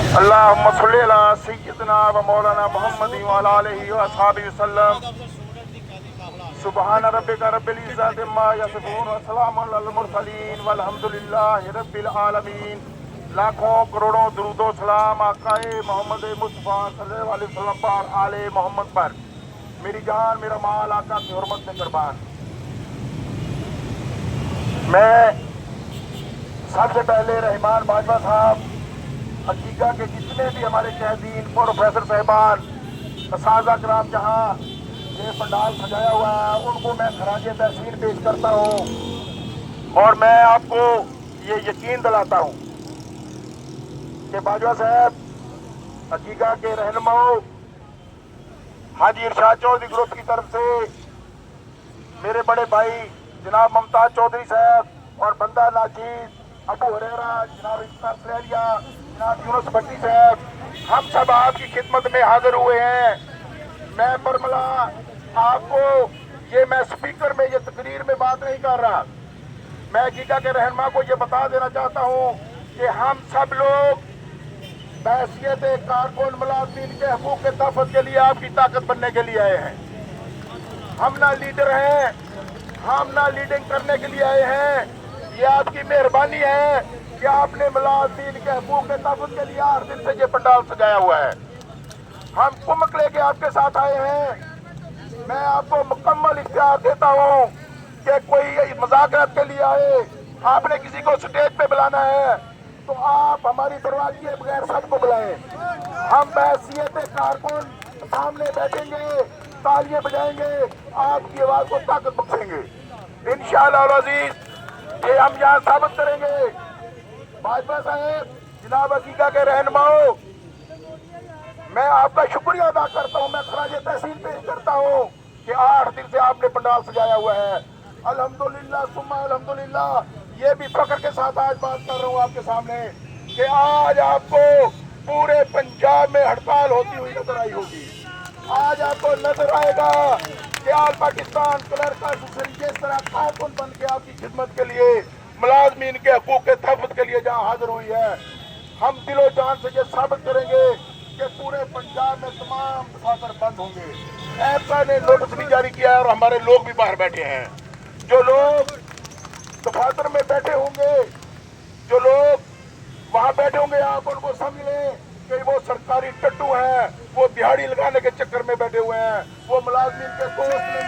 اللهم صل على سيدنا ومولانا محمد وعلى آله وأصحابه وسلم. سبحان ربك رب العزة عما يصفون وسلام على المرسلين والحمد لله رب العالمین. لاکھوں کروڑوں درود و سلام آقائے محمد مصطفیٰ صلی اللہ علیہ وسلم پر، آل محمد پر. میری جان میرا مال آقا کی حرمت میں قربان. میں سب سے پہلے رحمان باجوہ صاحب، حقیقہ کے جتنے بھی ہمارے قیدین، پروفیسر صاحبان، اساتذہ کرام جہاں یہ پنڈال سجایا ہوا ہے، ان کو میں خراج تحسین پیش کرتا ہوں. اور میں آپ کو یہ یقین دلاتا ہوں کہ باجوہ صاحب حقیقہ کے رہنما حاجی ارشاد چودھری گروپ کی طرف سے میرے بڑے بھائی جناب ممتاز چودھری صاحب اور بندہ ناچیز ابو ہریرہ، جناب اسماعیل سلیلیا، جناب یونس بٹی صاحب، ہم سب آپ کی خدمت میں حاضر ہوئے ہیں. میں برملا آپ کو میں سپیکر میں یہ تقریر میں بات نہیں کر رہا. میں حقیقہ کے رہنما کو یہ بتا دینا چاہتا ہوں کہ ہم سب لوگ بحیثیت کارکن ملازمین کے حقوق کے تحفظ کے لیے آپ کی طاقت بننے کے لیے آئے ہیں. ہم نہ لیڈر ہیں، ہم نہ لیڈنگ کرنے کے لیے آئے ہیں. یہ آپ کی مہربانی ہے کہ آپ نے ملازمین کے حقوق کے تحفظ کے لیے ہر دن سے یہ پنڈال سجایا ہوا ہے. ہم کمک لے کے آپ کے ساتھ آئے ہیں. میں آپ کو مکمل اختیار دیتا ہوں کہ کوئی مذاکرات کے لیے آئے، آپ نے کسی کو سٹیج پہ بلانا ہے تو آپ ہماری پرواہ کیے بغیر سب کو بلائیں. ہم بحیثیت کارکن سامنے بیٹھیں گے، تالیاں بجائیں گے، آپ کی آواز کو طاقت بخشیں گے انشاءاللہ العزیز. یہ ہم یہاں ثابت کریں گے. باجوہ صاحب، جناب حقیقہ کے رہنماؤں، میں آپ کا شکریہ ادا کرتا ہوں. میں خراج تحسین پیش کرتا ہوں کہ 8 دن سے آپ نے پنڈال سجایا ہوا ہے. الحمدللہ ثم الحمدللہ. یہ بھی فخر کے ساتھ آج بات کر رہا ہوں آپ کے سامنے کہ آج آپ کو پورے پنجاب میں ہڑتال ہوتی ہوئی نظر آئی ہوگی. آج آپ کو نظر آئے گا کہ آل پاکستان کلرک ایسوسی جس طرح کارکن بن کے آپ کی خدمت کے لیے، ملازمین کے حقوق کے تحفظ کے لیے جہاں حاضر ہوئی ہے، ہم دل و جان سے یہ ثابت کریں گے کہ پورے پنجاب میں تمام دفاتر بند ہوں گے. ایسا نے نوٹس بھی جاری کیا ہے اور ہمارے لوگ بھی باہر بیٹھے ہیں. جو لوگ دفاتر میں بیٹھے ہوں گے، جو لوگ وہاں بیٹھے ہوں گے، آپ ان کو سمجھ لیں کہ وہ سرکاری ٹٹو ہیں، وہ دہاڑی لگانے کے چکر میں بیٹھے ہوئے ہیں، وہ ملازمین کے دوست نہیں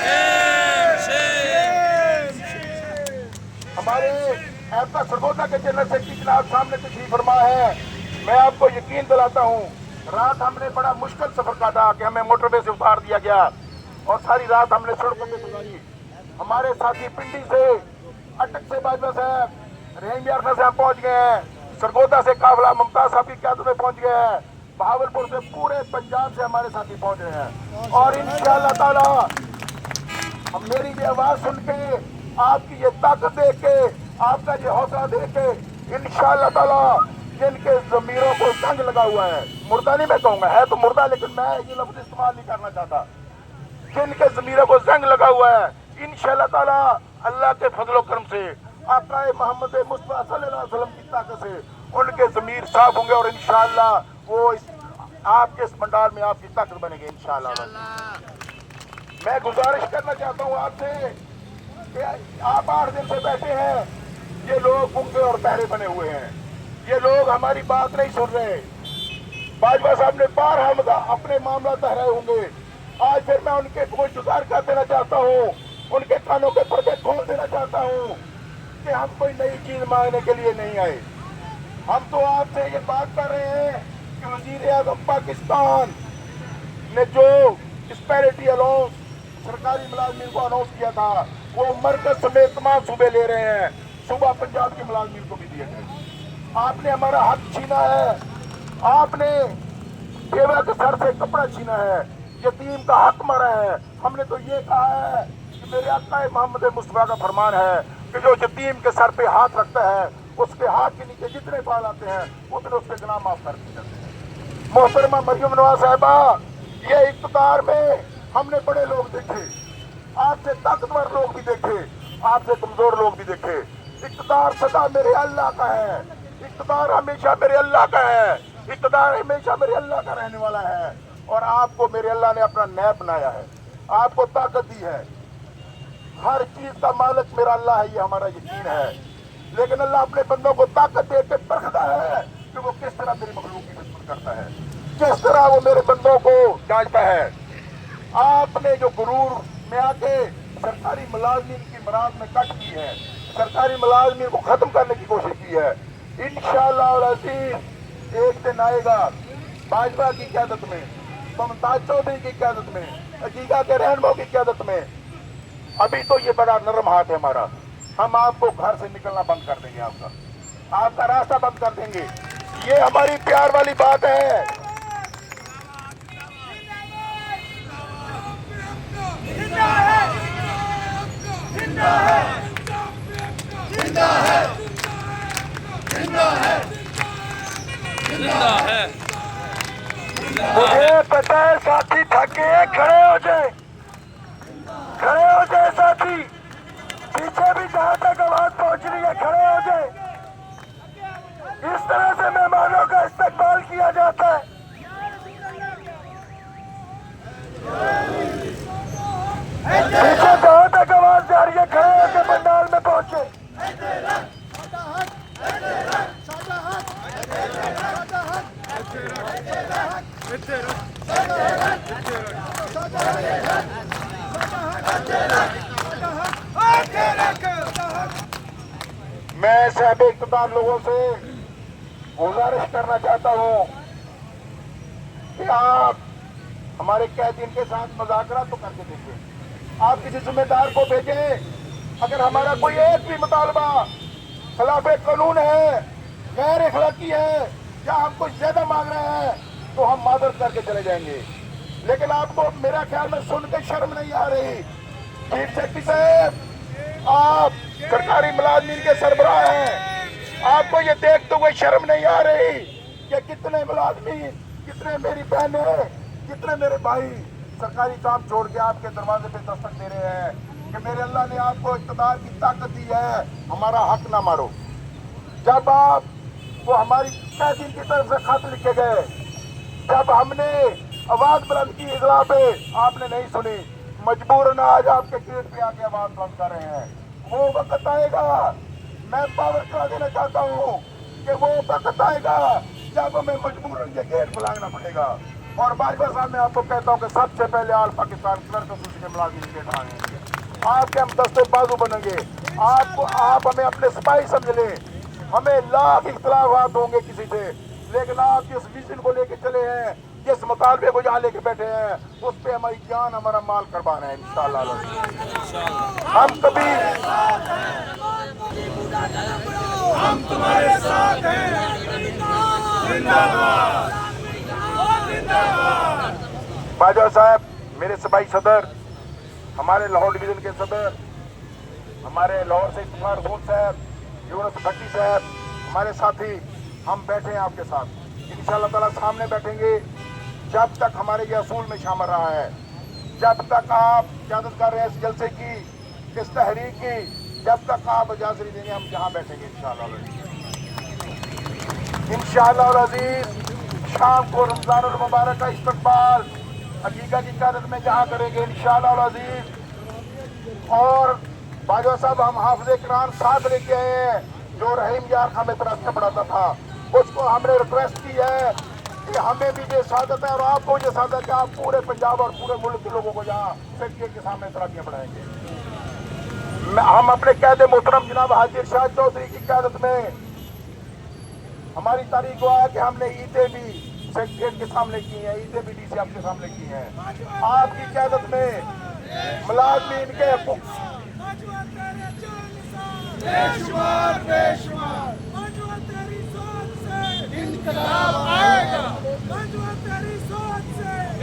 ہیں. ہمارے ایپا سرگودا کے جنرل سیکرٹری جناب سامنے تشریف فرما ہے. میں آپ کو یقین دلاتا ہوں، رات ہم نے بڑا مشکل سفر کاٹا کہ ہمیں موٹر وے سے اتار دیا گیا اور ساری رات ہم نے سڑکوں پہ گزاری. ہمارے ساتھی پنڈی سے، اٹک سے باجوہ صاحب، رحیم یارخا سے ہم پہنچ گئے ہیں. سرگودا سے قافلہ ممتاز صاحب کی قیادت میں پہنچ گئے ہیں. بہاولپور سے پورے پنجاب سے ہمارے ساتھی پہنچ رہے ہیں. اور انشاءاللہ تعالی ہم میری یہ آواز سن کے، آپ کی یہ طاقت دیکھ کے، آپ کا یہ حوصلہ دیکھ کے انشاءاللہ تعالی جن کے ضمیروں کو زنگ لگا ہوا ہے، مردہ نہیں میں کہوں گا، ہے تو مردہ لیکن میں یہ لفظ استعمال نہیں کرنا چاہتا، جن کے ضمیروں کو زنگ لگا ہوا ہے، انشاءاللہ تعالی اللہ کے فضل و کرم سے، آقا محمد مصطفیٰ صلی اللہ علیہ وسلم کی طاقت سے ان کے ضمیر صاف ہوں گے اور انشاءاللہ وہ آپ کے اس پنڈال میں آپ کی طاقت بنے گی انشاءاللہ. میں گزارش کرنا چاہتا ہوں آپ سے کہ آپ 8 دن سے بیٹھے ہیں. یہ لوگ گنگے اور بہرے بنے ہوئے ہیں، یہ لوگ ہماری بات نہیں سن رہے. باجوہ صاحب نے بارہا اپنے معاملہ دہرائے ہوں گے. آج پھر میں ان کے کوئی گزار کر دینا چاہتا ہوں، ان کے کانوں کے پردے کھول دینا چاہتا ہوں کہ ہم کوئی نئی چیز مانگنے کے لیے نہیں آئے. ہم تو آپ سے یہ بات کر رہے ہیں کہ وزیر اعظم پاکستان نے جو ڈسپیرٹی الاؤنس سرکاری ملازمین کو اناؤنس کیا تھا، وہ مرکز سمیت تمام صوبے لے رہے ہیں. صوبہ پنجاب کے ملازمین کو بھی دیے گئے. آپ نے ہمارا حق چھینا ہے، آپ نے بیوہ کے سر سے کپڑا چھینا ہے، یتیم کا حق مارا ہے. ہم نے تو یہ کہا ہے کہ میرے آقا محمد مصطفیٰ کا فرمان ہے کہ جو یتیم کے سر پہ ہاتھ رکھتا ہے، اس کے ہاتھ کے نیچے جتنے بال آتے ہیں اتنے اس کے گناہ معاف کر دیے جاتے ہیں. محترمہ مریم نواز صاحبہ، یہ اقتدار میں ہم نے بڑے لوگ دیکھے، آپ سے طاقتور لوگ بھی دیکھے، آپ سے کمزور لوگ بھی دیکھے. اقتدار سدا میرے اللہ کا ہے. इक़्तिदार हमेशा मेरे अल्लाह का है, इक़्तिदार हमेशा मेरे अल्लाह का रहने वाला है। और आपको मेरे अल्लाह ने अपना नैब बनाया है, आपको ताकत दी है। हर चीज का मालिक मेरा अल्लाह है, ये हमारा यकीन है। लेकिन अल्लाह अपने बंदों को ताकत दे के परखता है कि वो किस तरह मेरी मखलूक की खिदमत करता है, किस तरह वो मेरे बंदों को जांचता है। आपने जो गुरूर में आके सरकारी मुलाजमीन की मराद में कट की है, सरकारी मुलाजमीन को खत्म करने की कोशिश की है। इंशाअल्लाह और अजीज एक दिन आएगा भाजपा की क़यादत में, मुमताज चौधरी की क़यादत में, अकीका के रहनुमा की क़यादत में। अभी तो ये बड़ा नरम हाथ है हमारा, हम आपको घर से निकलना बंद कर देंगे, आपका रास्ता बंद कर देंगे। ये हमारी प्यार वाली बात है। मुझे पता है साथी थके हैं, खड़े हो जाए, खड़े हो जाए साथी, पीछे भी जहां तक आवाज पहुंच रही है खड़े हो जाए। इस तरह से मेहमानों का इस्तकबाल किया जाता है। पीछे जहां तक आवाज जा रही है खड़े होकर पंडाल में पहुंचे। मैं साहब इक़्तिदार लोगों से गुजारिश करना चाहता हूं कि आप हमारे कैदीन के साथ मुज़ाकरा तो करके देखें, आप किसी जिम्मेदार को भेजें। अगर हमारा कोई एक भी मुतालबा खिलाफ कानून है, गैर अखलाकी है या हम कुछ ज्यादा मांग रहे हैं तो हम मादर करके चले जाएंगे। लेकिन आपको मेरा ख्याल में सुन के शर्म नहीं आ रही। चीफ सेक्रेटरी साहब, आप सरकारी मुलाजमीन के सरबराह हैं, आपको ये देखते हुए शर्म नहीं आ रही कि कितने मुलाजमीन, कितने मेरी बहनें, कितने मेरे भाई सरकारी काम छोड़ के आपके दरवाजे पे दस्तक दे रहे हैं कि मेरे अल्लाह ने आपको इक़्तिदार की ताकत दी है, हमारा हक ना मारो। जब आप वो हमारी कैदीन की तरफ से खत लिखे गए, जब हमने आवाज बुलंद की इजला पे, आपने नहीं सुनी, मजबूरन आज आपके गेट पे आके आवाज बुलंद कर रहे हैं। वो वक्त आएगा, मैं पावर करा देना चाहता हूँ कि वो वक्त आएगा जब हमें मजबूरन ये गेट बुलाना पड़ेगा। और भाजपा साहब मैं आपको कहता हूँ कि सबसे पहले आल पाकिस्तान क्लर्क एसोसिएशन के मुलाजिम गेट आएंगे, आपके हम दस्ते बाजू बनेंगे। आप हमें अपने सिपाही समझ लें, हमें लाख इख्तिलाफात होंगे किसी से, लेकिन आप जिस विजन को लेके चले हैं, जिस मुतालबे को जहाँ लेके बैठे हैं, उस पे हमारी जान हमारा माल कुर्बान है इंशाअल्लाह। हम कभी हम तुम्हारे साथ हैं। जिंदाबाद जिंदाबाद। बाजवा साहब, मेरे सिपाही सदर, हमारे लाहौर डिवीजन के सदर, हमारे लाहौर से इफ्तार हुसैन साहब, यूनुस भट्टी साहब, हमारे साथी, हम बैठे हैं आपके साथ इंशाअल्लाह ताला, सामने बैठेंगे जब तक हमारे ये असूल में शामिल रहा है, जब तक आप इजाजत कर रहे हैं इस जलसे की, इस तहरीक की, जब तक आप इजाजत नहीं देंगे हम जहाँ बैठेंगे इंशाअल्लाह। और अजीज, शाम को रमजानुल मुबारक का इस्तकबाल हकीका की क़यादत में जहाँ करेंगे इंशाअल्लाह और अजीज। और बाजवा साहब, हम हाफिज़े कुरान साथ लेके आए हैं, जो रहीम यार हमें तरफ से पढ़ाता था, उसको हमने रिक्वेस्ट की है कि हमें भी ये सादत है और आपको ये सादत है, आप पूरे पंजाब और पूरे मुल्क के लोगों को यहाँ सेक्रेटरी के सामने तराकियां बढ़ाएंगे। हम अपने कैद मोहतरम जनाब हाजी इरशाद चौधरी की क़यादत में हमारी तारीख हुआ है कि हमने ईदें भी सेक्रेटरी के सामने की हैं, ईदें भी डीसी आपके सामने की हैं। आपकी क़यादत में मुलाज़मीन के हकूक़ इनकलाब आएगा,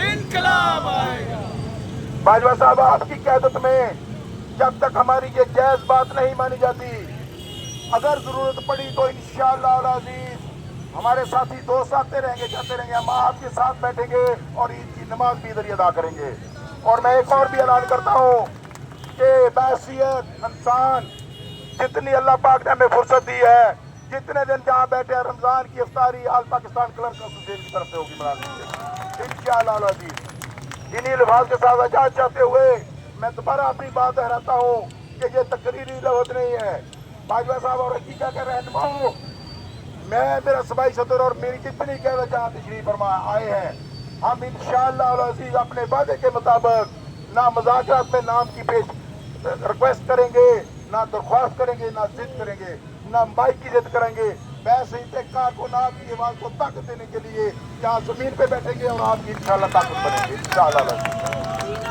इनकलाब आएगा। बाजवा साहब, आपकी क़यादत में जब तक हमारी ये जायज बात नहीं मानी जाती, अगर जरूरत पड़ी तो इंशाअल्लाह और अजीज हमारे साथी दोस्त आते रहेंगे, जाते रहेंगे, हम आपके साथ बैठेंगे और ईद की नमाज भी इधर अदा करेंगे। और मैं एक और भी ऐलान करता हूँ कि बैसियत इंसान जितनी अल्लाह पाक ने हमें फुर्सत दी है, जितने दिन जहाँ बैठे हैं रमजान की इफ्तारी आल पाकिस्तान क्लर्क एसोसिएशन की तरफ से होगी मनानी इंशाअल्लाह अज़ीज़। इन्हीं लिफाज के साथ आजाद चाहते हुए मैं दोबारा अपनी बात दोहराता हूँ कि ये तकरीरी लफ्ज़ नहीं है। बाजवा साहब और हकीका के रहनुमाओं, मैं मेरा सबाई सदर और मेरी जितनी कह जहाँ तशरीफ फरमा आए हैं, हम इंशाअल्लाह अज़ीज़ अपने वादे के मुताबिक ना मज़ाकरात में नाम की पेश रिक्वेस्ट करेंगे, ना दरख्वास्त करेंगे, ना जिद करेंगे, ना माइक की जिद करेंगे। वैसे ही तहक़ीक़ात को ना आपकी आवाज़ को ताकत देने के लिए यहाँ ज़मीन पे बैठेंगे और आपकी इंशाअल्लाह ताकत बनेंगे इंशाअल्लाह।